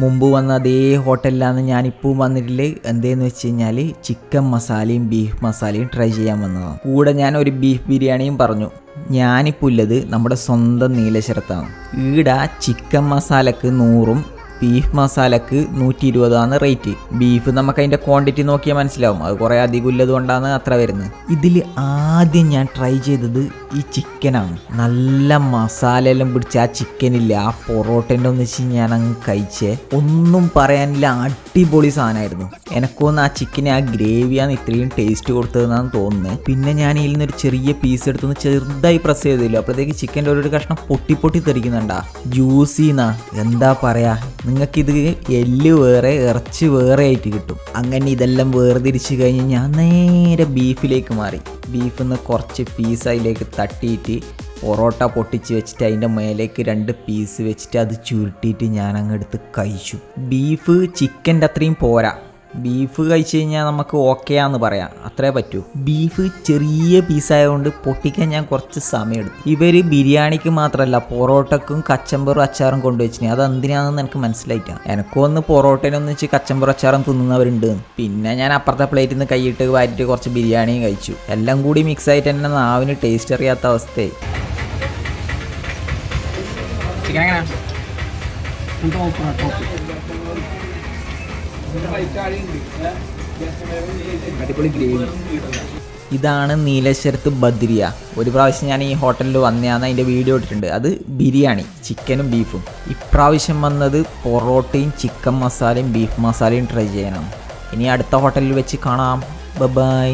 മുമ്പ് വന്ന അതേ ഹോട്ടലിലാണ് ഞാനിപ്പോൾ വന്നിട്ടുള്ളത്. എന്തേന്ന് വെച്ച് കഴിഞ്ഞാൽ ചിക്കൻ മസാലയും ബീഫ് മസാലയും ട്രൈ ചെയ്യാൻ വന്നതാണ്. കൂടെ ഞാൻ ഒരു ബീഫ് ബിരിയാണിയും പറഞ്ഞു. ഞാനിപ്പോൾ ഉള്ളത് നമ്മുടെ സ്വന്തം നീലേശ്വരത്താണ്. ഈടെ ചിക്കൻ മസാലക്ക് 100ഉം ബീഫ് മസാലക്ക് 120 റേറ്റ്. ബീഫ് നമുക്ക് അതിൻ്റെ ക്വാണ്ടിറ്റി നോക്കിയാൽ മനസ്സിലാവും, അത് കുറേ അധികം ഉള്ളത് കൊണ്ടാണ് അത്ര വരുന്നത്. ഇതിൽ ആദ്യം ഞാൻ ട്രൈ ചെയ്തത് ഈ ചിക്കനാണ്. നല്ല മസാലയെല്ലാം പിടിച്ച ആ ചിക്കനില്ല, ആ പൊറോട്ടേൻ്റെ ഒന്നിച്ച് ഞാൻ അങ്ങ് കഴിച്ചേ. ഒന്നും പറയാനില്ല, അടിപൊളി സാധനമായിരുന്നു. എനക്കൊന്ന് ആ ചിക്കനെ ആ ഗ്രേവിയാണ് ഇത്രയും ടേസ്റ്റ് കൊടുത്തതെന്നാണ് തോന്നുന്നത്. പിന്നെ ഞാൻ ഇതിൽ നിന്നൊരു ചെറിയ പീസ് എടുത്തൊന്ന് ചെറുതായി പ്രസ് ചെയ്തില്ല, അപ്പോഴത്തേക്ക് ചിക്കൻ്റെ ഒരു കഷ്ണം പൊട്ടി തെറിക്കുന്നുണ്ടാ. ജ്യൂസിന്നാ എന്താ പറയാ, നിങ്ങൾക്കിത് എല്ല് വേറെ ഇറച്ചി വേറെ ആയിട്ട് കിട്ടും. അങ്ങനെ ഇതെല്ലാം വേർതിരിച്ച് കഴിഞ്ഞ് ഞാൻ നേരെ ബീഫിലേക്ക് മാറി. ബീഫിൽ നിന്ന് കുറച്ച് പീസ് അതിലേക്ക് തട്ടിയിട്ട് പൊറോട്ട പൊട്ടിച്ച് വെച്ചിട്ട് അതിൻ്റെ മേലേക്ക് 2 പീസ് വെച്ചിട്ട് അത് ചുരുട്ടിയിട്ട് ഞാൻ അങ്ങെടുത്ത് കഴിച്ചു. ബീഫ് ചിക്കൻ്റെ അത്രയും പോരാ, ബീഫ് കഴിച്ച് കഴിഞ്ഞാൽ നമുക്ക് ഓക്കെയാന്ന് പറയാം, അത്രേ പറ്റൂ. ബീഫ് ചെറിയ പീസായതുകൊണ്ട് പൊട്ടിക്കാൻ ഞാൻ കുറച്ച് സമയമെടുത്തു. ഇവർ ബിരിയാണിക്ക് മാത്രമല്ല പൊറോട്ടക്കും കച്ചമ്പറും അച്ചാറും കൊണ്ടുവച്ചിന്, അത് എന്തിനാണെന്ന് എനിക്ക് മനസ്സിലായിട്ടാണ്. എനിക്കൊന്ന് പൊറോട്ടേനൊന്ന് വെച്ച് കച്ചമ്പറും അച്ചാറും തിന്നുന്നവരുണ്ട്. പിന്നെ ഞാൻ അപ്പുറത്തെ പ്ലേറ്റിൽ നിന്ന് കൈയിട്ട് വാരിയിട്ട് കുറച്ച് ബിരിയാണിയും കഴിച്ചു. എല്ലാം കൂടി മിക്സ് ആയിട്ട് തന്നെ നാവിന് ടേസ്റ്റ് അറിയാത്ത അവസ്ഥയായി. ഇതാണ് നീലേശ്വരത്ത് ബദ്രിയ. ഒരു പ്രാവശ്യം ഞാൻ ഈ ഹോട്ടലിൽ വന്നതാണ്, അതിൻ്റെ വീഡിയോ ഇട്ടിട്ടുണ്ട്. അത് ബിരിയാണി ചിക്കനും ബീഫും. ഇപ്രാവശ്യം വന്നത് പൊറോട്ടയും ചിക്കൻ മസാലയും ബീഫ് മസാലയും ട്രൈ ചെയ്യാനാണ്. ഇനി അടുത്ത ഹോട്ടലിൽ വെച്ച് കാണാം. ബൈ.